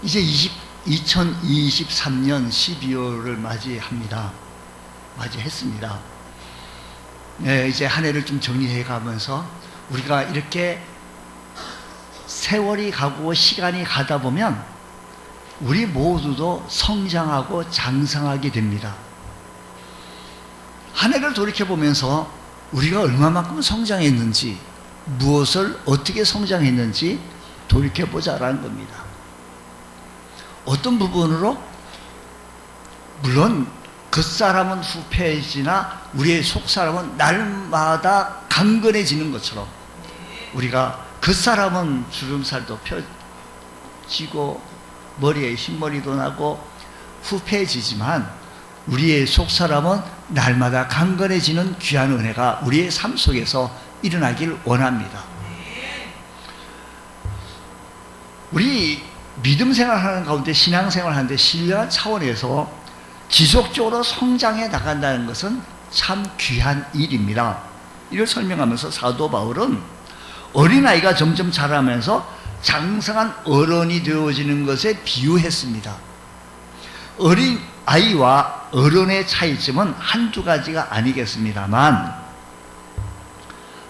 이제 2023년 12월을 맞이했습니다. 네, 이제 한 해를 좀 정리해 가면서 우리가 이렇게 세월이 가고 시간이 가다 보면 우리 모두도 성장하고 장성하게 됩니다. 한 해를 돌이켜보면서 우리가 얼마만큼 성장했는지, 무엇을 어떻게 성장했는지 돌이켜보자라는 겁니다. 어떤 부분으로? 물론 겉사람은 후패해지나 우리의 속사람은 날마다 강건해지는 것처럼 우리가 겉사람은 주름살도 펴지고 머리에 흰머리도 나고 후패해지지만 우리의 속사람은 날마다 강건해지는 귀한 은혜가 우리의 삶 속에서 일어나길 원합니다. 우리 믿음 생활하는 가운데 신앙생활 하는데 신령한 차원에서 지속적으로 성장해 나간다는 것은 참 귀한 일입니다. 이를 설명하면서 사도 바울은 어린아이가 점점 자라면서 장성한 어른이 되어지는 것에 비유했습니다. 어린아이와 어른의 차이점은 한두 가지가 아니겠습니다만,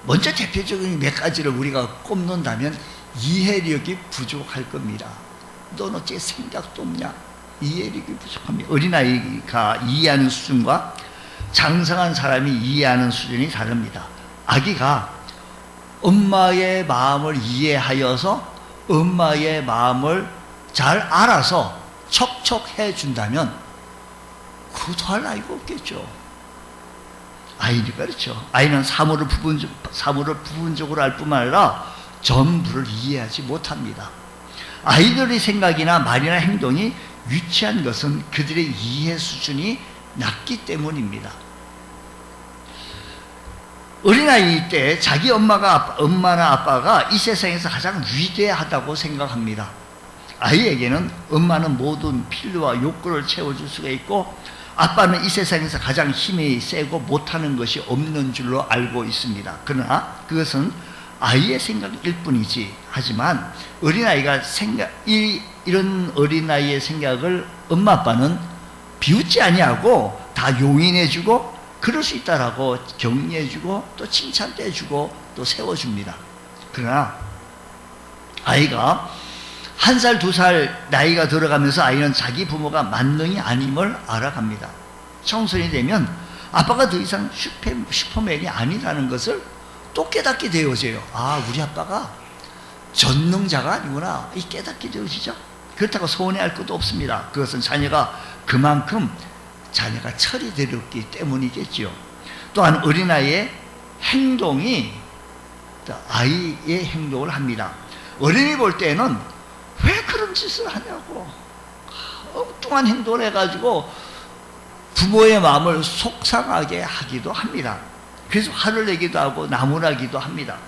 먼저 대표적인 몇 가지를 우리가 꼽는다면 이해력이 부족할 겁니다. 넌 어째 생각도 없냐? 이해력이 부족합니다. 어린아이가 이해하는 수준과 장성한 사람이 이해하는 수준이 다릅니다. 아기가 엄마의 마음을 이해하여서 엄마의 마음을 잘 알아서 척척해 준다면 그거 더할 나위가 없겠죠. 아이니까 그렇죠. 아이는 사물을 부분적으로 알 뿐만 아니라 전부를 이해하지 못합니다. 아이들의 생각이나 말이나 행동이 유치한 것은 그들의 이해 수준이 낮기 때문입니다. 어린아이 때 자기 엄마나 아빠가 이 세상에서 가장 위대하다고 생각합니다. 아이에게는 엄마는 모든 필요와 욕구를 채워줄 수가 있고 아빠는 이 세상에서 가장 힘이 세고 못하는 것이 없는 줄로 알고 있습니다. 그러나 그것은 아이의 생각일 뿐이지. 하지만 어린아이가 이런 어린아이의 생각을 엄마 아빠는 비웃지 아니하고 다 용인해주고 그럴 수 있다라고 격려해주고 또 칭찬도 해주고 또 세워줍니다. 그러나 아이가 1살, 2살 나이가 들어가면서 아이는 자기 부모가 만능이 아님을 알아갑니다. 청소년이 되면 아빠가 더 이상 슈퍼맨이 아니라는 것을 또 깨닫게 되어져요. 아, 우리 아빠가 전능자가 아니구나. 이 깨닫게 되어지죠. 그렇다고 서운해할 것도 없습니다. 그것은 자녀가 그만큼 자녀가 처리되었기 때문이겠죠. 또한 어린아이의 행동이 아이의 행동을 합니다. 어린이 볼 때는 왜 그런 짓을 하냐고 엉뚱한 행동을 해가지고 부모의 마음을 속상하게 하기도 합니다. 그래서 화를 내기도 하고 나무라기도 합니다.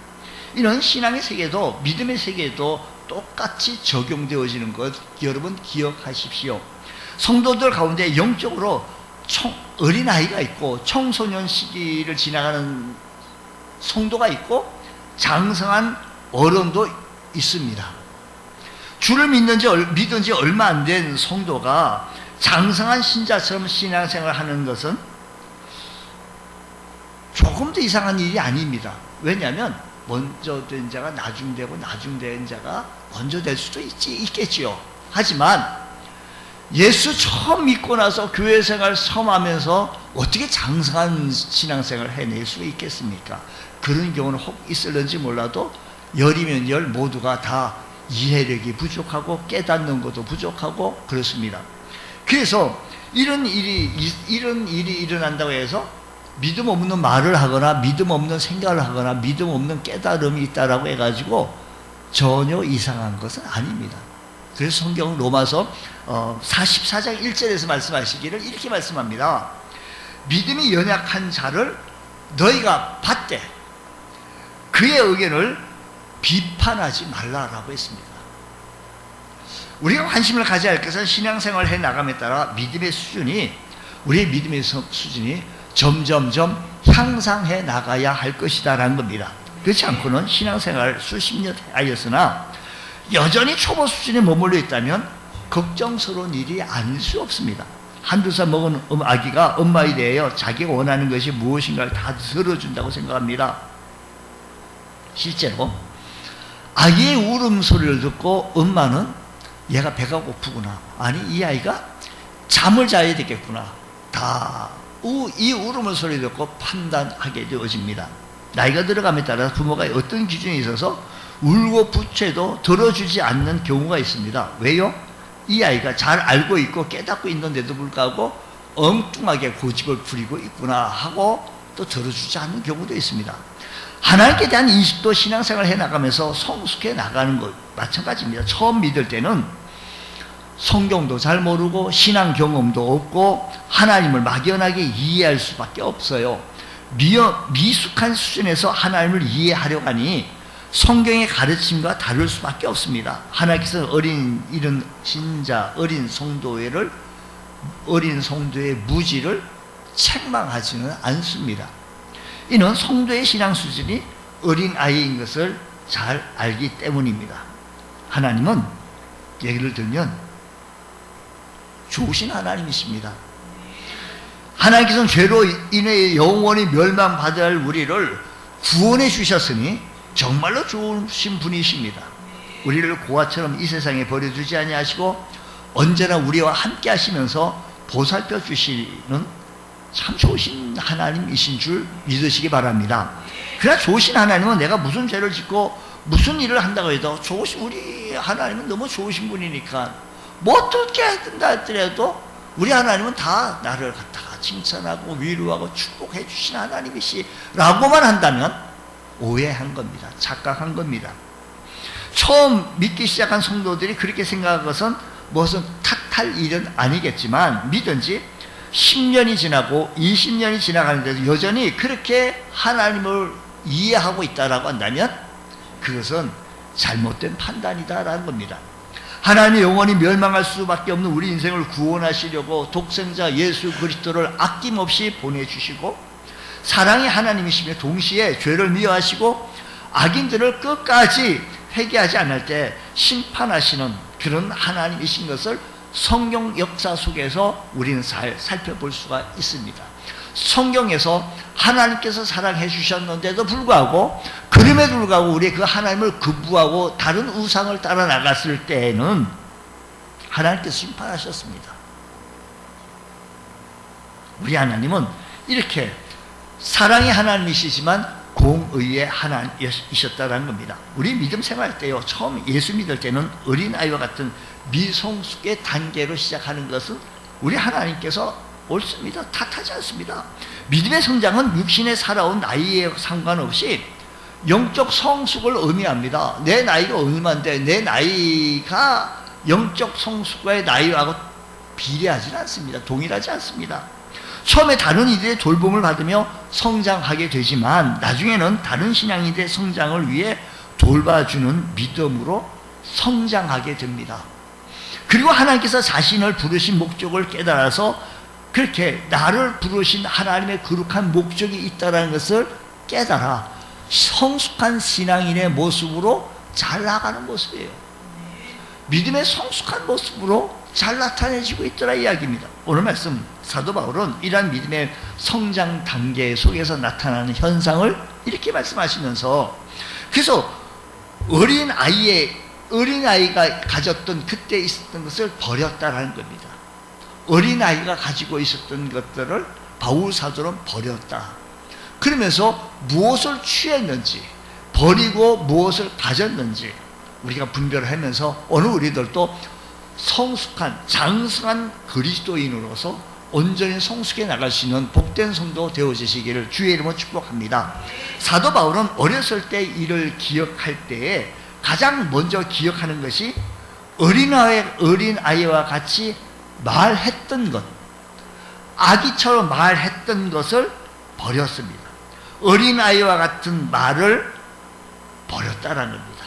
이런 신앙의 세계도 믿음의 세계도 똑같이 적용되어지는 것 여러분 기억하십시오. 성도들 가운데 영적으로 어린아이가 있고 청소년 시기를 지나가는 성도가 있고 장성한 어른도 있습니다. 주를 믿은 지 얼마 안 된 성도가 장성한 신자처럼 신앙생활을 하는 것은 조금 더 이상한 일이 아닙니다. 왜냐하면 먼저 된 자가 나중되고 나중된 자가 먼저 될 수도 있겠지요. 하지만 예수 처음 믿고 나서 교회 생활 처음 하면서 어떻게 장성한 신앙생활을 해낼 수 있겠습니까? 그런 경우는 혹 있을는지 몰라도 열이면 열 모두가 다 이해력이 부족하고 깨닫는 것도 부족하고 그렇습니다. 그래서 이런 일이 일어난다고 해서 믿음 없는 말을 하거나 믿음 없는 생각을 하거나 믿음 없는 깨달음이 있다라고 해가지고 전혀 이상한 것은 아닙니다. 그래서 성경은 로마서 44장 1절에서 말씀하시기를 이렇게 말씀합니다. 믿음이 연약한 자를 너희가 받되 그의 의견을 비판하지 말라라고 했습니다. 우리가 관심을 가져야 할 것은 신앙생활을 해나감에 따라 우리의 믿음의 수준이 점점점 향상해 나가야 할 것이다라는 겁니다. 그렇지 않고는 신앙생활 수십 년 하였으나 여전히 초보 수준에 머물러 있다면 걱정스러운 일이 아닐 수 없습니다. 한두 살 먹은 아기가 엄마에 대하여 자기가 원하는 것이 무엇인가를 다 들어준다고 생각합니다. 실제로 아기의 울음소리를 듣고 엄마는 얘가 배가 고프구나, 아니 이 아이가 잠을 자야 되겠구나, 다 이 울음을 소리 듣고 판단하게 되어집니다. 나이가 들어감에 따라 부모가 어떤 기준에 있어서 울고 부채도 들어주지 않는 경우가 있습니다. 왜요? 이 아이가 잘 알고 있고 깨닫고 있는데도 불구하고 엉뚱하게 고집을 부리고 있구나 하고 또 들어주지 않는 경우도 있습니다. 하나님께 대한 인식도 신앙생활을 해나가면서 성숙해 나가는 것 마찬가지입니다. 처음 믿을 때는 성경도 잘 모르고 신앙 경험도 없고 하나님을 막연하게 이해할 수밖에 없어요. 미숙한 수준에서 하나님을 이해하려고 하니 성경의 가르침과 다를 수밖에 없습니다. 하나님께서는 이런 신자, 어린 성도의 무지를 책망하지는 않습니다. 이는 성도의 신앙 수준이 어린 아이인 것을 잘 알기 때문입니다. 하나님은 예를 들면 좋으신 하나님이십니다. 하나님께서는 죄로 인해 영원히 멸망받아야 할 우리를 구원해 주셨으니 정말로 좋으신 분이십니다. 우리를 고아처럼 이 세상에 버려두지 아니하시고 언제나 우리와 함께 하시면서 보살펴 주시는 참 좋으신 하나님이신 줄 믿으시기 바랍니다. 그러나 좋으신 하나님은 내가 무슨 죄를 짓고 무슨 일을 한다고 해도 우리 하나님은 너무 좋으신 분이니까 뭐 어떻게 했다 하더라도 우리 하나님은 다 나를 갖다가 칭찬하고 위로하고 축복해 주신 하나님이시라고만 한다면 오해한 겁니다. 착각한 겁니다. 처음 믿기 시작한 성도들이 그렇게 생각한 것은 무슨 탓할 일은 아니겠지만 믿은 지 10년이 지나고 20년이 지나가는데도 여전히 그렇게 하나님을 이해하고 있다라고 한다면 그것은 잘못된 판단이다라는 겁니다. 하나님이 영원히 멸망할 수밖에 없는 우리 인생을 구원하시려고 독생자 예수 그리스도를 아낌없이 보내주시고 사랑의 하나님이시며 동시에 죄를 미워하시고 악인들을 끝까지 회개하지 않을 때 심판하시는 그런 하나님이신 것을 성경 역사 속에서 우리는 살펴볼 수가 있습니다. 성경에서 하나님께서 사랑해 주셨는데도 불구하고 그럼에도 불구하고 우리 그 하나님을 거부하고 다른 우상을 따라 나갔을 때에는 하나님께서 심판하셨습니다. 우리 하나님은 이렇게 사랑의 하나님이시지만 공의의 하나님이셨다는 겁니다. 우리 믿음 생활 때요, 처음 예수 믿을 때는 어린아이와 같은 미성숙의 단계로 시작하는 것은 우리 하나님께서 옳습니다. 탓하지 않습니다. 믿음의 성장은 육신에 살아온 나이에 상관없이 영적 성숙을 의미합니다. 내 나이가 얼마인데 내 나이가 영적 성숙과의 나이하고 비례하지 않습니다. 동일하지 않습니다. 처음에 다른 이들의 돌봄을 받으며 성장하게 되지만 나중에는 다른 신앙인들의 성장을 위해 돌봐주는 믿음으로 성장하게 됩니다. 그리고 하나님께서 자신을 부르신 목적을 깨달아서 그렇게 나를 부르신 하나님의 거룩한 목적이 있다는 것을 깨달아 성숙한 신앙인의 모습으로 잘 나가는 모습이에요. 믿음의 성숙한 모습으로 잘 나타내지고 있더라 이야기입니다. 오늘 말씀 사도 바울은 이러한 믿음의 성장 단계 속에서 나타나는 현상을 이렇게 말씀하시면서 그래서 어린아이가 가졌던 그때 있었던 것을 버렸다라는 겁니다. 어린아이가 가지고 있었던 것들을 바울 사도는 버렸다. 그러면서 무엇을 취했는지 버리고 무엇을 가졌는지 우리가 분별을 하면서 오늘 우리들도 성숙한 장성한 그리스도인으로서 온전히 성숙해 나갈 수 있는 복된 성도 되어지시기를 주의 이름으로 축복합니다. 사도 바울은 어렸을 때 일을 기억할 때에 가장 먼저 기억하는 것이 어린아이와 같이 말했던 것, 아기처럼 말했던 것을 버렸습니다. 어린아이와 같은 말을 버렸다라는 겁니다.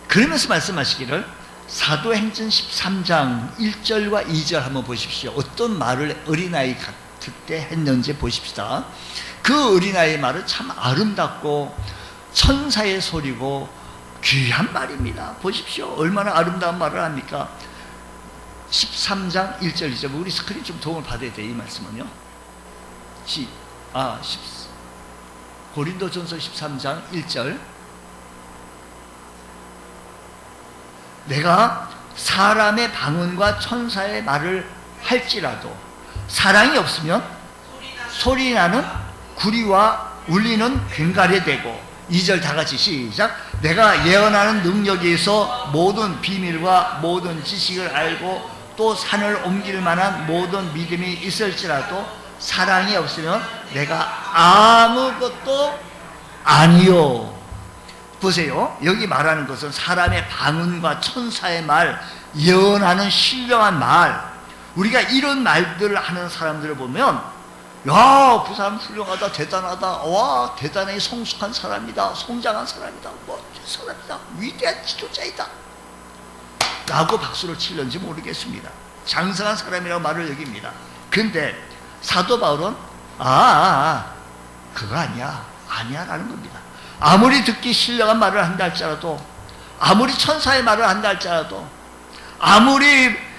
그러면서 말씀하시기를 사도행전 13장 1절과 2절 한번 보십시오. 어떤 말을 어린아이 같을 때 했는지 보십시다. 그 어린아이의 말은 참 아름답고 천사의 소리고 귀한 말입니다. 보십시오. 얼마나 아름다운 말을 합니까? 13장 1절 2절. 우리 스크린 좀 도움을 받아야 돼. 이 말씀은요. 고린도전서 13장 1절. 내가 사람의 방언과 천사의 말을 할지라도 사랑이 없으면 소리나는 구리와 울리는 괭가리 되고. 2절 다 같이 시작. 내가 예언하는 능력에 있어 모든 비밀과 모든 지식을 알고 또 산을 옮길 만한 모든 믿음이 있을지라도 사랑이 없으면 내가 아무것도 아니요. 보세요. 여기 말하는 것은 사람의 방언과 천사의 말, 예언하는 신령한 말. 우리가 이런 말들을 하는 사람들을 보면 야, 그 사람 훌륭하다, 대단하다, 와, 대단히 성숙한 사람이다, 성장한 사람이다, 멋진 사람이다, 위대한 지도자이다 라고 박수를 치는지 모르겠습니다. 장성한 사람이라고 말을 여깁니다. 근데 사도 바울은 그거 아니야 라는 겁니다. 아무리 듣기 신령한 말을 한다 할지라도, 아무리 천사의 말을 한다 할지라도, 아무리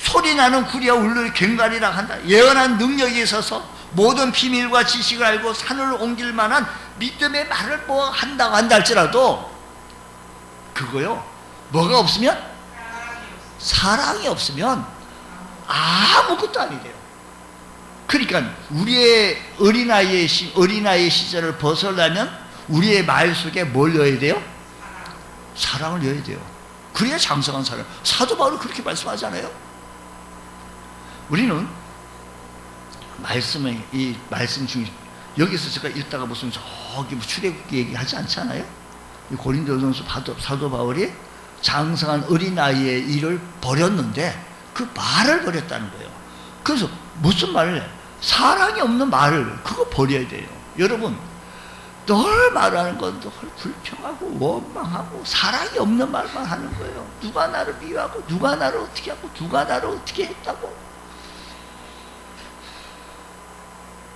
소리나는 구리와 울리는 괭가리라 한다, 예언한 능력이 있어서 모든 비밀과 지식을 알고 산을 옮길 만한 믿음의 말을 뭐 한다고 한다 할지라도 그거요, 뭐가 없으면? 사랑이 없으면 아무것도 아니래요. 그러니까 우리의 어린아이의 시절을 벗어나면 우리의 말 속에 뭘 넣어야 돼요? 사랑을 넣어야 돼요. 그래야 장성한 사람. 사도 바울은 그렇게 말씀하잖아요. 우리는 이 말씀 중에 여기서 제가 읽다가 무슨 저기 출애굽기 얘기하지 않잖아요. 고린도전서 사도 바울이 장성한 어린아이의 일을 버렸는데 그 말을 버렸다는 거예요. 그래서 무슨 말을 해? 사랑이 없는 말을 그거 버려야 돼요. 여러분, 늘 말하는 건 늘 불평하고 원망하고 사랑이 없는 말만 하는 거예요. 누가 나를 미워하고 누가 나를 어떻게 하고 누가 나를 어떻게 했다고.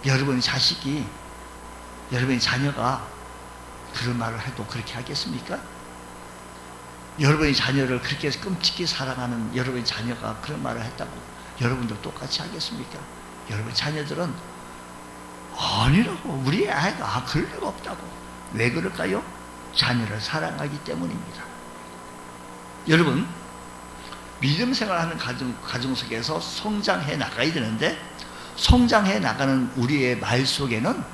여러분의 자녀가 그런 말을 해도 그렇게 하겠습니까? 여러분의 자녀를 그렇게 끔찍히 사랑하는 여러분의 자녀가 그런 말을 했다고 여러분도 똑같이 하겠습니까? 여러분의 자녀들은 아니라고, 우리 아이가 그럴 리가 없다고. 왜 그럴까요? 자녀를 사랑하기 때문입니다. 여러분, 믿음 생활하는 가정 속에서 성장해 나가야 되는데, 성장해 나가는 우리의 말 속에는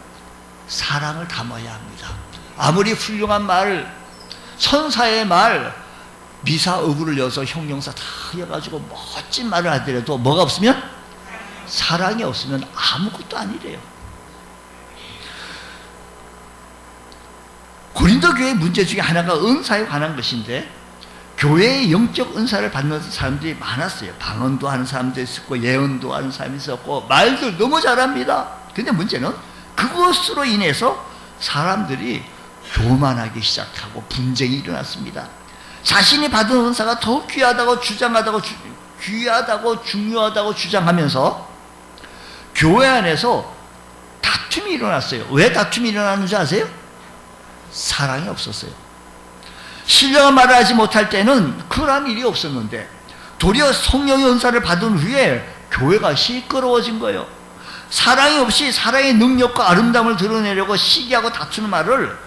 사랑을 담아야 합니다. 아무리 훌륭한 말, 천사의 말, 미사어구를 여서 형용사 다 해가지고 멋진 말을 하더라도 뭐가 없으면? 사랑이 없으면 아무것도 아니래요. 고린도 교회의 문제 중에 하나가 은사에 관한 것인데, 교회의 영적 은사를 받는 사람들이 많았어요. 방언도 하는 사람도 있었고, 예언도 하는 사람이 있었고, 말들 너무 잘합니다. 근데 문제는 그것으로 인해서 사람들이 교만하기 시작하고 분쟁이 일어났습니다. 자신이 받은 은사가 더 귀하다고 중요하다고 주장하면서 교회 안에서 다툼이 일어났어요. 왜 다툼이 일어났는지 아세요? 사랑이 없었어요. 신령한 말을 하지 못할 때는 그런 일이 없었는데, 도리어 성령의 은사를 받은 후에 교회가 시끄러워진 거예요. 사랑이 없이 사랑의 능력과 아름다움을 드러내려고 시기하고 다투는 말을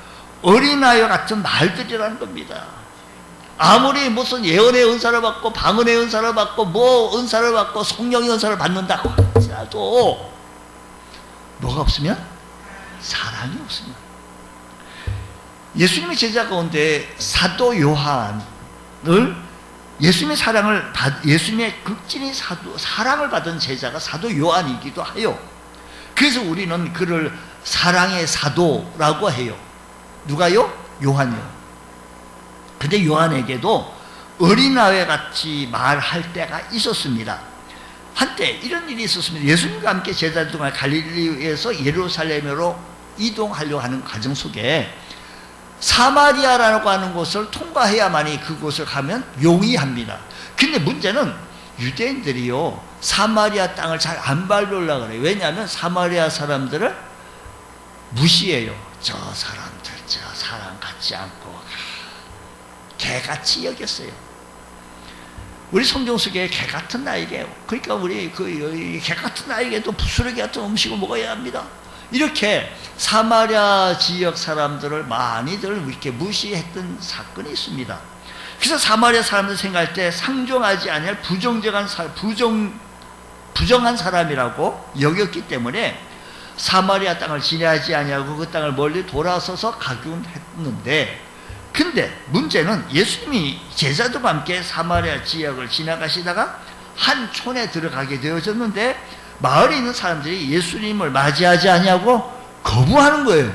어린아이와 같은 말들이라는 겁니다. 아무리 무슨 예언의 은사를 받고 방언의 은사를 받고 뭐 은사를 받고 성령의 은사를 받는다고 하더라도 뭐가 없으면? 사랑이 없으면. 예수님의 제자 가운데 사도 요한을 예수님의 극진히 사랑을 받은 제자가 사도 요한이기도 해요. 그래서 우리는 그를 사랑의 사도라고 해요. 누가요? 요한이요. 근데 요한에게도 어린아이 같이 말할 때가 있었습니다. 한때 이런 일이 있었습니다. 예수님과 함께 제자들 동안 갈릴리에서 예루살렘으로 이동하려고 하는 과정 속에 사마리아라고 하는 곳을 통과해야만이 그곳을 가면 용이합니다. 근데 문제는 유대인들이요, 사마리아 땅을 잘 안 밟으려고 그래요. 왜냐하면 사마리아 사람들을 무시해요. 저 사람 같지 않고 개같이 여겼어요. 우리 성경 속에 개 같은 나에게, 그러니까 우리 개 같은 나에게도 부스러기 같은 음식을 먹어야 합니다. 이렇게 사마리아 지역 사람들을 많이들 이렇게 무시했던 사건이 있습니다. 그래서 사마리아 사람들 생각할 때 상종하지 아니할 부정한 사람이라고 여겼기 때문에 사마리아 땅을 지나지 아니하고 그 땅을 멀리 돌아서서 가긴 했는데, 근데 문제는 예수님이 제자들과 함께 사마리아 지역을 지나가시다가 한 촌에 들어가게 되어졌는데 마을에 있는 사람들이 예수님을 맞이하지 아니하고 거부하는 거예요.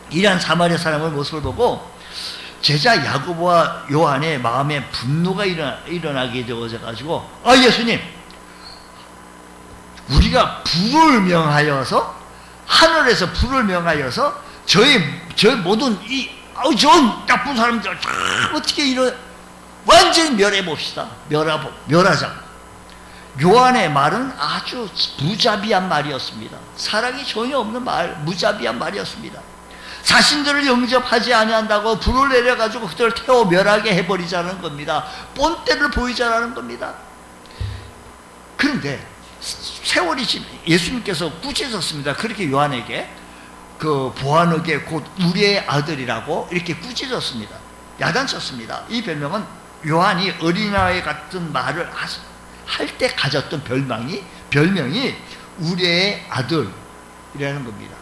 이러한 사마리아 사람의 모습을 보고 제자 야고보와 요한의 마음에 분노가 일어나게 되어져 가지고, 예수님, 우리가 불을 명하여서, 하늘에서 불을 명하여서 저희 모든 저 나쁜 사람들 어떻게 완전히 멸해 봅시다. 멸하자고. 요한의 말은 아주 무자비한 말이었습니다. 사랑이 전혀 없는 무자비한 말이었습니다. 자신들을 영접하지 아니한다고 불을 내려가지고 그들을 태워 멸하게 해버리자는 겁니다. 본때를 보이자라는 겁니다. 그런데 세월이 예수님께서 꾸짖었습니다. 그렇게 요한에게 그 보아너게 곧 우리의 아들이라고 이렇게 꾸짖었습니다. 야단쳤습니다. 이 별명은 요한이 어린아이 같은 말을 할 때 가졌던 별명이 우리의 아들이라는 겁니다.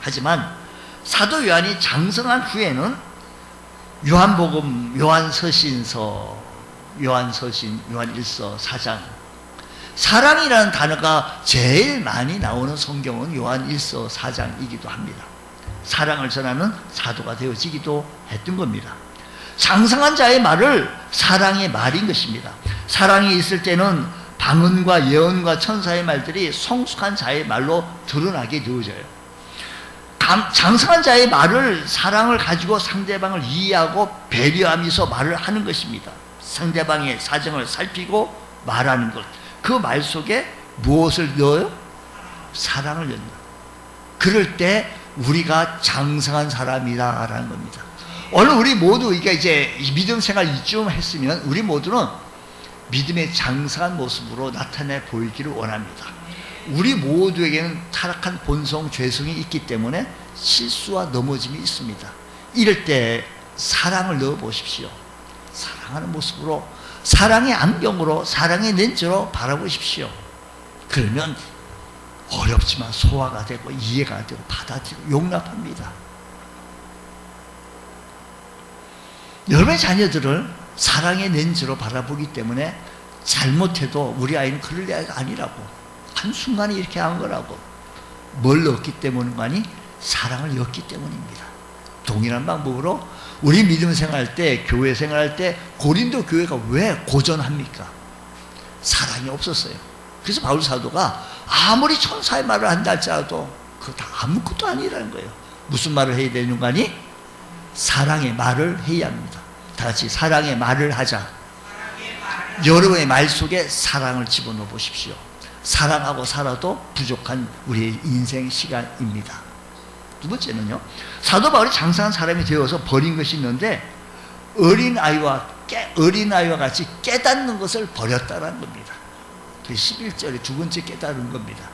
하지만 사도 요한이 장성한 후에는 요한복음, 요한서신, 요한일서 4장, 사랑이라는 단어가 제일 많이 나오는 성경은 요한일서 4장이기도 합니다. 사랑을 전하는 사도가 되어지기도 했던 겁니다. 장성한 자의 말을 사랑의 말인 것입니다. 사랑이 있을 때는 방언과 예언과 천사의 말들이 성숙한 자의 말로 드러나게 되어져요. 장성한 자의 말을, 사랑을 가지고 상대방을 이해하고 배려하면서 말을 하는 것입니다. 상대방의 사정을 살피고 말하는 것. 그 말 속에 무엇을 넣어요? 사랑을 넣는다. 그럴 때 우리가 장성한 사람이다라는 겁니다. 오늘 우리 모두 이제 믿음 생활 이쯤 했으면 우리 모두는 믿음의 장성한 모습으로 나타내 보이기를 원합니다. 우리 모두에게는 타락한 본성, 죄성이 있기 때문에 실수와 넘어짐이 있습니다. 이럴 때 사랑을 넣어 보십시오. 사랑하는 모습으로, 사랑의 안경으로, 사랑의 렌즈로 바라보십시오. 그러면 어렵지만 소화가 되고 이해가 되고 받아들이고 용납합니다. 여러분의 자녀들을 사랑의 렌즈로 바라보기 때문에 잘못해도 우리 아이는 그럴 아이가 아니라고, 한순간에 이렇게 한 거라고, 뭘 넣었기 때문인가니? 사랑을 넣었기 때문입니다. 동일한 방법으로 우리 믿음 생활할 때, 교회 생활할 때 고린도 교회가 왜 고전합니까? 사랑이 없었어요. 그래서 바울 사도가 아무리 천사의 말을 한다 할지라도 그거 다 아무것도 아니라는 거예요. 무슨 말을 해야 되는 거 아니? 사랑의 말을 해야 합니다. 다 같이 사랑의 말을 하자. 여러분의 말 속에 사랑을 집어넣어 보십시오. 사랑하고 살아도 부족한 우리의 인생 시간입니다. 두 번째는요, 사도 바울이 장성한 사람이 되어서 버린 것이 있는데 어린아이와 같이 깨닫는 것을 버렸다는 겁니다. 11절에 두 번째 깨달은 겁니다.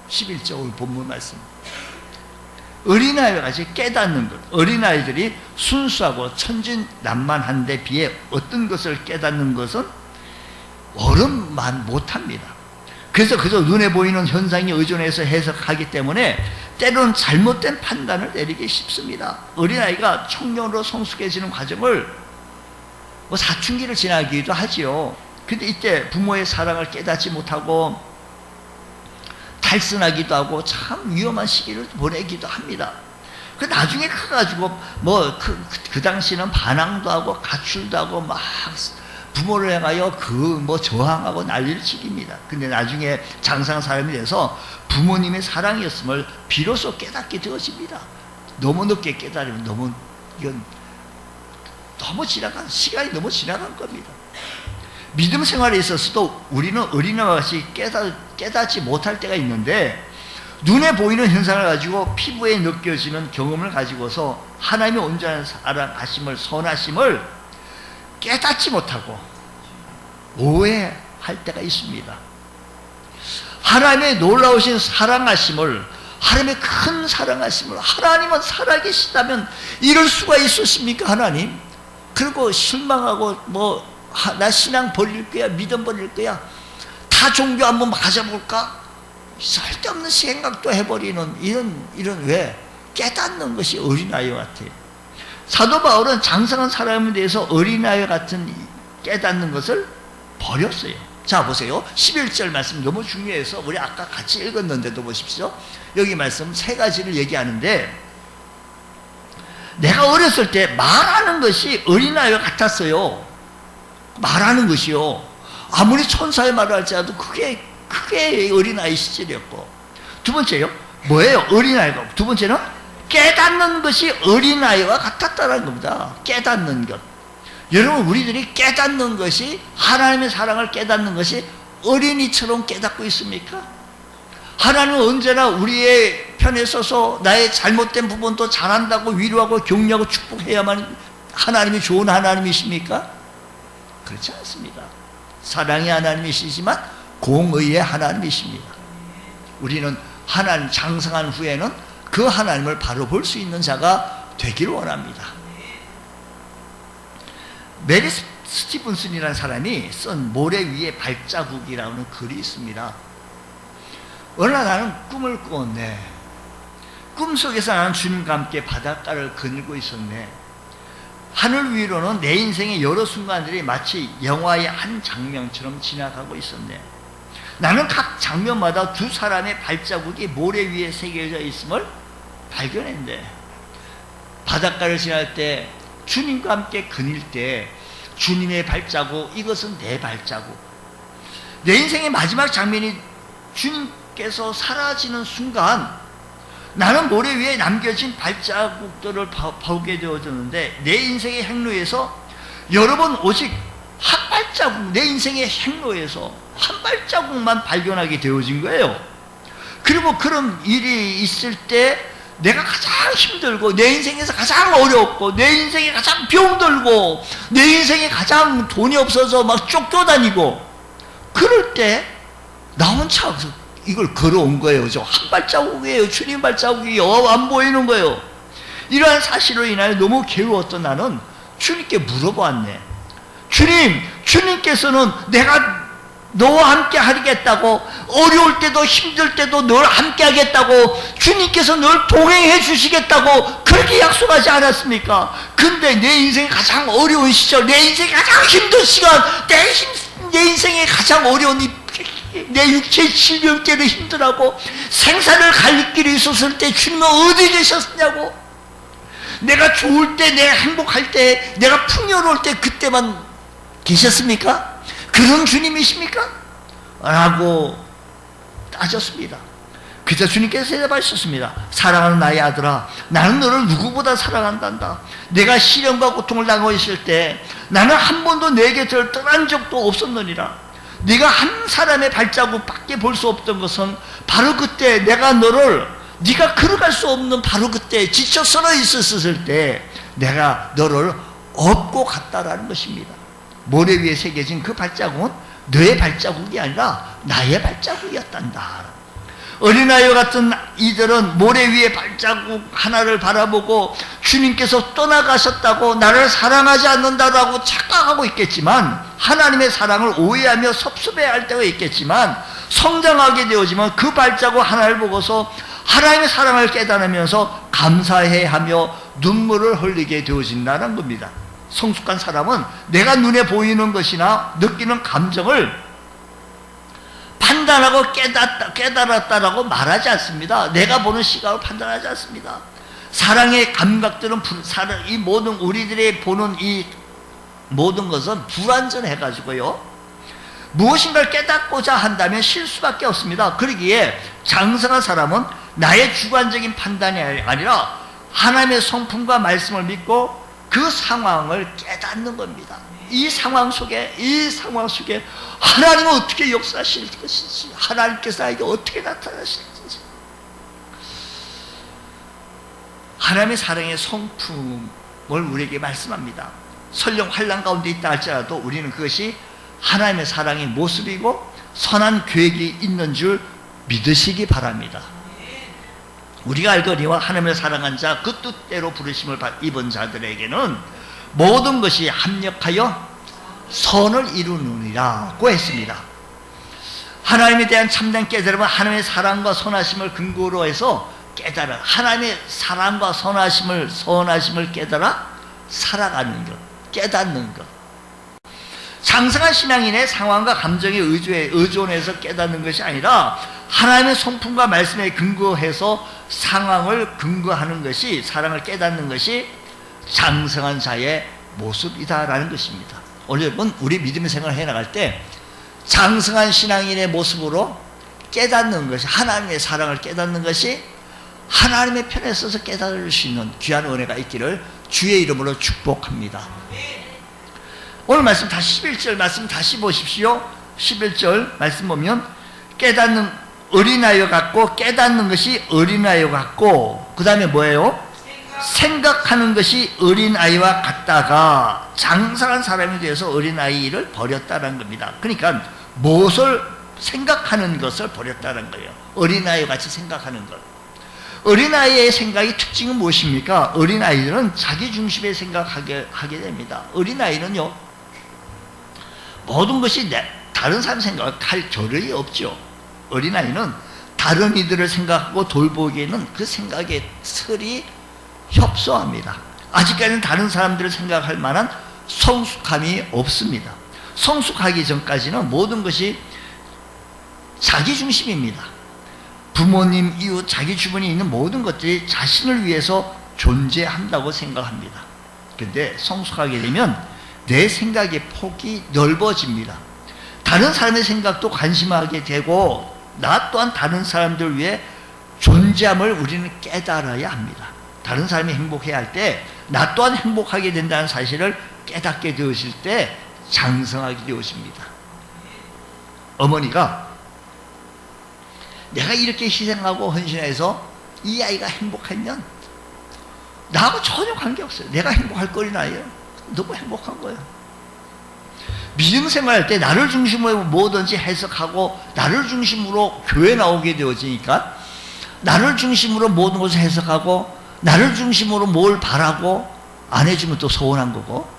11절 오늘 본문 말씀. 어린아이와 같이 깨닫는 것. 어린아이들이 순수하고 천진난만한 데 비해 어떤 것을 깨닫는 것은 어른만 못합니다. 그래서 그저 눈에 보이는 현상에 의존해서 해석하기 때문에 때로는 잘못된 판단을 내리기 쉽습니다. 어린아이가 청년으로 성숙해지는 과정을 사춘기를 지나기도 하지요. 근데 이때 부모의 사랑을 깨닫지 못하고 탈선하기도 하고 참 위험한 시기를 보내기도 합니다. 그 나중에 커가지고 그 당시는 반항도 하고 가출도 하고 막 부모를 향하여 저항하고 난리를 치깁니다. 근데 나중에 장성한 사람이 돼서 부모님의 사랑이었음을 비로소 깨닫게 되어집니다. 너무 늦게 깨달으면 시간이 너무 지나간 겁니다. 믿음 생활에 있어서도 우리는 어린아이와 같이 깨닫지 못할 때가 있는데, 눈에 보이는 현상을 가지고 피부에 느껴지는 경험을 가지고서 하나님의 온전한 사랑하심을, 선하심을 깨닫지 못하고 오해할 때가 있습니다. 하나님의 놀라우신 사랑하심을, 하나님의 큰 사랑하심을, 하나님은 살아계시다면 이럴 수가 있었습니까? 하나님? 그리고 실망하고 나 신앙 버릴 거야, 믿음 버릴 거야, 다 종교 한번 가져볼까? 쓸데없는 생각도 해버리는 이런 왜? 깨닫는 것이 어린아이 같아요. 사도 바울은 장성한 사람에 대해서 어린아이 같은 깨닫는 것을 버렸어요. 자, 보세요. 11절 말씀 너무 중요해서 우리 아까 같이 읽었는데도 보십시오. 여기 말씀 세 가지를 얘기하는데, 내가 어렸을 때 말하는 것이 어린아이와 같았어요. 말하는 것이요. 아무리 천사의 말을 할지라도 그게 어린아이 시절이었고, 두 번째요. 뭐예요? 어린아이가. 두 번째는 깨닫는 것이 어린아이와 같았다는 겁니다. 깨닫는 것. 여러분, 우리들이 깨닫는 것이, 하나님의 사랑을 깨닫는 것이 어린이처럼 깨닫고 있습니까? 하나님은 언제나 우리의 편에 서서 나의 잘못된 부분도 잘한다고 위로하고 격려하고 축복해야만 하나님이 좋은 하나님이십니까? 그렇지 않습니다. 사랑의 하나님이시지만 공의의 하나님이십니다. 우리는 하나님 장성한 후에는 그 하나님을 바로 볼 수 있는 자가 되기를 원합니다. 메리 스티븐슨이라는 사람이 쓴 모래 위에 발자국이라는 글이 있습니다. 어느 날 나는 꿈을 꾸었네. 꿈속에서 나는 주님과 함께 바닷가를 거닐고 있었네. 하늘 위로는 내 인생의 여러 순간들이 마치 영화의 한 장면처럼 지나가고 있었네. 나는 각 장면마다 두 사람의 발자국이 모래 위에 새겨져 있음을 발견했네. 바닷가를 지날 때, 주님과 함께 거닐 때 주님의 발자국, 이것은 내 발자국. 내 인생의 마지막 장면이 주님께서 사라지는 순간 나는 모래 위에 남겨진 발자국들을 보게 되어졌는데, 내 인생의 행로에서 여러 번 오직 한 발자국, 내 인생의 행로에서 한 발자국만 발견하게 되어진 거예요. 그리고 그런 일이 있을 때 내가 가장 힘들고, 내 인생에서 가장 어렵고, 내 인생에 가장 병들고, 내 인생에 가장 돈이 없어서 막 쫓겨다니고, 그럴 때 나 혼자 이걸 걸어온 거예요. 저 한 발자국이에요. 주님 발자국이요. 안 보이는 거예요. 이러한 사실로 인하여 너무 괴로웠던 나는 주님께 물어보았네. 주님께서는 내가 너와 함께 하겠다고, 어려울 때도 힘들 때도 널 함께 하겠다고, 주님께서 널 동행해 주시겠다고 그렇게 약속하지 않았습니까? 근데 내 인생의 가장 어려운 시절, 내 인생의 가장 힘든 시간, 내 인생의 가장 어려운 내 육체의 질병 때도 힘들하고 생사를 갈 길이 있었을 때 주님은 어디 계셨냐고. 내가 좋을 때, 내가 행복할 때, 내가 풍요로울 때 그때만 계셨습니까? 그런 주님이십니까? 라고 따졌습니다. 그저 주님께서 대답하셨습니다. 사랑하는 나의 아들아, 나는 너를 누구보다 사랑한단다. 내가 시련과 고통을 당하고 있을 때 나는 한 번도 내 곁을 떠난 적도 없었느니라. 네가 한 사람의 발자국밖에 볼 수 없던 것은 바로 그때 내가 네가 걸어갈 수 없는 바로 그때 지쳐 쓰러 있었을 때 내가 너를 업고 갔다라는 것입니다. 모래 위에 새겨진 그 발자국은 너의 발자국이 아니라 나의 발자국이었단다. 어린아이와 같은 이들은 모래 위에 발자국 하나를 바라보고 주님께서 떠나가셨다고, 나를 사랑하지 않는다라고 착각하고 있겠지만, 하나님의 사랑을 오해하며 섭섭해할 때가 있겠지만, 성장하게 되어지면 그 발자국 하나를 보고서 하나님의 사랑을 깨달으면서 감사해하며 눈물을 흘리게 되어진다는 겁니다. 성숙한 사람은 내가 눈에 보이는 것이나 느끼는 감정을 판단하고 깨달았다라고 말하지 않습니다. 내가 보는 시각을 판단하지 않습니다. 사랑의 감각들은 이 모든 우리들이 보는 이 모든 것은 불완전해가지고요, 무엇인가를 깨닫고자 한다면 실수밖에 없습니다. 그러기에 장성한 사람은 나의 주관적인 판단이 아니라 하나님의 성품과 말씀을 믿고 그 상황을 깨닫는 겁니다. 이 상황 속에 하나님은 어떻게 역사하실 것인지, 하나님께서 나에게 어떻게 나타나실지, 하나님의 사랑의 성품을 우리에게 말씀합니다. 설령 환난 가운데 있다 할지라도 우리는 그것이 하나님의 사랑의 모습이고 선한 계획이 있는 줄 믿으시기 바랍니다. 우리가 알거니와 하나님을 사랑한 자, 그 뜻대로 부르심을 입은 자들에게는 모든 것이 합력하여 선을 이루느니라고 했습니다. 하나님에 대한 참된 깨달음은 하나님의 사랑과 선하심을 근거로 해서 깨달아, 하나님의 사랑과 선하심을 깨달아 살아가는 것, 깨닫는 것. 장성한 신앙인의 상황과 감정에 의존해서 깨닫는 것이 아니라 하나님의 성품과 말씀에 근거해서 상황을 근거하는 것이, 사랑을 깨닫는 것이 장성한 자의 모습이다라는 것입니다. 오늘 여러분, 우리 믿음의 생활을 해나갈 때 장성한 신앙인의 모습으로 깨닫는 것이, 하나님의 사랑을 깨닫는 것이 하나님의 편에 서서 깨달을 수 있는 귀한 은혜가 있기를 주의 이름으로 축복합니다. 오늘 말씀 다시 11절 말씀 다시 보십시오. 11절 말씀 보면 깨닫는 어린아이와 같고, 깨닫는 것이 어린아이와 같고, 그 다음에 뭐예요? 생각하는 것이 어린아이와 같다가 장성한 사람에 대해서 어린아이를 버렸다는 겁니다. 그러니까 무엇을 생각하는 것을 버렸다는 거예요. 어린아이와 같이 생각하는 것. 어린아이의 생각의 특징은 무엇입니까? 어린아이들은 자기중심의 생각하게 됩니다. 어린아이는요, 모든 것이 다른 사람 생각을 할 겨를이 없죠. 어린아이는 다른 이들을 생각하고 돌보기에는 그 생각의 틀이 협소합니다. 아직까지는 다른 사람들을 생각할 만한 성숙함이 없습니다. 성숙하기 전까지는 모든 것이 자기중심입니다. 부모님, 이웃, 자기 주변에 있는 모든 것들이 자신을 위해서 존재한다고 생각합니다. 그런데 성숙하게 되면 내 생각의 폭이 넓어집니다. 다른 사람의 생각도 관심하게 되고, 나 또한 다른 사람들 위해 존재함을 우리는 깨달아야 합니다. 다른 사람이 행복해야 할 때 나 또한 행복하게 된다는 사실을 깨닫게 되었을 때 장성하게 되었습니다. 어머니가 내가 이렇게 희생하고 헌신해서 이 아이가 행복하면 나하고 전혀 관계없어요. 내가 행복할 거리는 아니에요. 너무 행복한 거예요. 믿음 생활할 때 나를 중심으로 뭐든지 해석하고, 나를 중심으로 교회 나오게 되어지니까 나를 중심으로 모든 것을 해석하고, 나를 중심으로 뭘 바라고, 안 해주면 또 서운한 거고,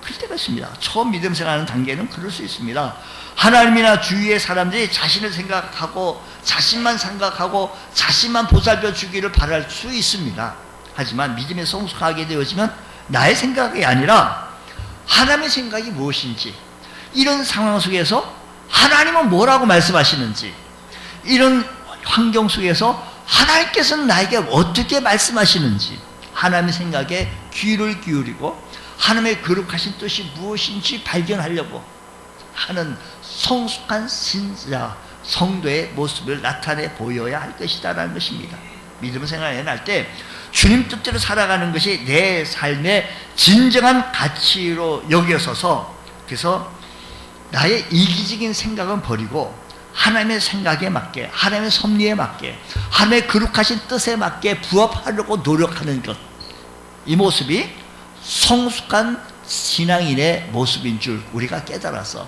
그럴 때가 있습니다. 처음 믿음 생활하는 단계는 그럴 수 있습니다. 하나님이나 주위의 사람들이 자신을 생각하고, 자신만 생각하고, 자신만 보살펴 주기를 바랄 수 있습니다. 하지만 믿음에 성숙하게 되어지면 나의 생각이 아니라 하나님의 생각이 무엇인지, 이런 상황 속에서 하나님은 뭐라고 말씀하시는지, 이런 환경 속에서 하나님께서는 나에게 어떻게 말씀하시는지, 하나님의 생각에 귀를 기울이고 하나님의 거룩하신 뜻이 무엇인지 발견하려고 하는 성숙한 신자, 성도의 모습을 나타내 보여야 할 것이다라는 것입니다. 믿음 생활에 날 때 주님 뜻대로 살아가는 것이 내 삶의 진정한 가치로 여겨서서, 그래서 나의 이기적인 생각은 버리고 하나님의 생각에 맞게, 하나님의 섭리에 맞게, 하나님의 거룩하신 뜻에 맞게 부합하려고 노력하는 것, 이 모습이 성숙한 신앙인의 모습인 줄 우리가 깨달아서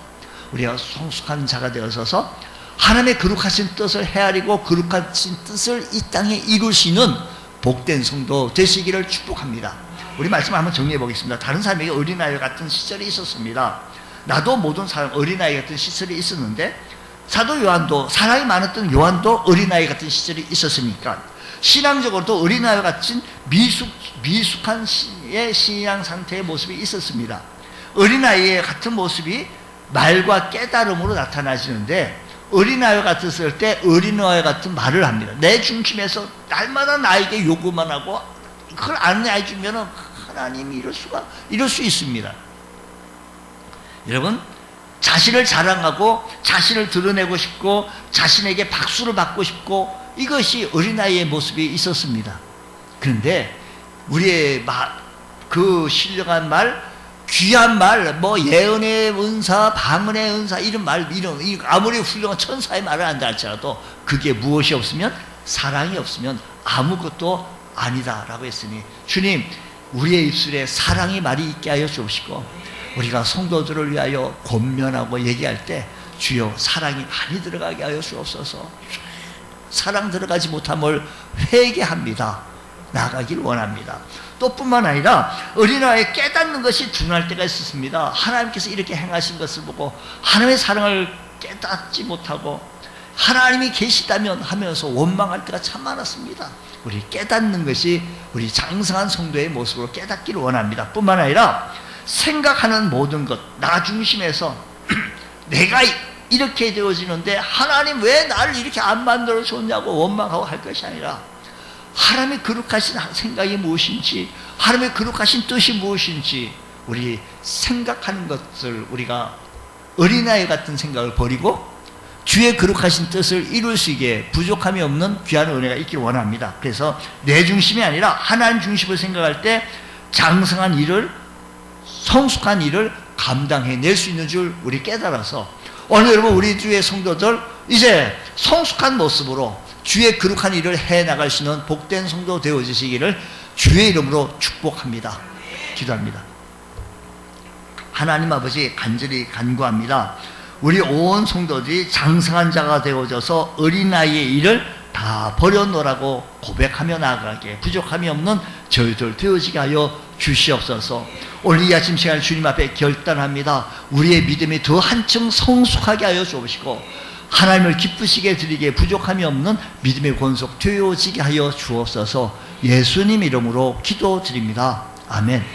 우리가 성숙한 자가 되어서서 하나님의 거룩하신 뜻을 헤아리고 거룩하신 뜻을 이 땅에 이룰 수 있는 복된 성도 되시기를 축복합니다. 우리 말씀을 한번 정리해 보겠습니다. 다른 사람에게 어린아이 같은 시절이 있었습니다. 나도 모든 사람 어린아이 같은 시절이 있었는데, 사도 요한도, 사랑이 많았던 요한도 어린아이 같은 시절이 있었으니까 신앙적으로도 어린아이 같은 미숙한 신앙 상태의 모습이 있었습니다. 어린아이의 같은 모습이 말과 깨달음으로 나타나시는데, 어린아이 같았을 때 어린아이 같은 말을 합니다. 내 중심에서 날마다 나에게 요구만 하고, 그걸 안 해주면 하나님이 이럴 수 있습니다. 여러분, 자신을 자랑하고 자신을 드러내고 싶고 자신에게 박수를 받고 싶고, 이것이 어린아이의 모습이 있었습니다. 그런데 우리의 그 신령한 말, 귀한 말, 뭐 예언의 은사, 방언의 은사, 이런 말, 이런 아무리 훌륭한 천사의 말을 한다 할지라도 그게 무엇이 없으면, 사랑이 없으면 아무것도 아니다라고 했으니 주님 우리의 입술에 사랑의 말이 있게 하여 주옵시고 우리가 성도들을 위하여 권면하고 얘기할 때 주여 사랑이 많이 들어가게 하여 주옵소서. 사랑 들어가지 못함을 회개합니다. 나가길 원합니다. 또 뿐만 아니라 어린아이에 깨닫는 것이 둔할 때가 있었습니다. 하나님께서 이렇게 행하신 것을 보고 하나님의 사랑을 깨닫지 못하고 하나님이 계시다면 하면서 원망할 때가 참 많았습니다. 우리 깨닫는 것이 우리 장성한 성도의 모습으로 깨닫기를 원합니다. 뿐만 아니라 생각하는 모든 것, 나 중심에서 내가 이렇게 되어지는데 하나님 왜 나를 이렇게 안 만들어 줬냐고 원망하고 할 것이 아니라 하나님의 거룩하신 생각이 무엇인지, 하나님의 거룩하신 뜻이 무엇인지 우리 생각하는 것을 우리가 어린아이 같은 생각을 버리고 주의 거룩하신 뜻을 이룰 수 있게 부족함이 없는 귀한 은혜가 있기를 원합니다. 그래서 내 중심이 아니라 하나님 중심을 생각할 때 장성한 일을, 성숙한 일을 감당해낼 수 있는 줄 우리 깨달아서 오늘 여러분 우리 주의 성도들 이제 성숙한 모습으로 주의 거룩한 일을 해나갈 수 있는 복된 성도 되어주시기를 주의 이름으로 축복합니다. 기도합니다. 하나님 아버지 간절히 간구합니다. 우리 온 성도들이 장성한 자가 되어져서 어린아이의 일을 다 버려놓으라고 고백하며 나아가게 부족함이 없는 저희들 되어지게 하여 주시옵소서. 오늘 이 아침 시간 주님 앞에 결단합니다. 우리의 믿음이 더 한층 성숙하게 하여 주옵시고 하나님을 기쁘시게 드리기에 부족함이 없는 믿음의 권속 되어지게 하여 주옵소서. 예수님 이름으로 기도드립니다. 아멘.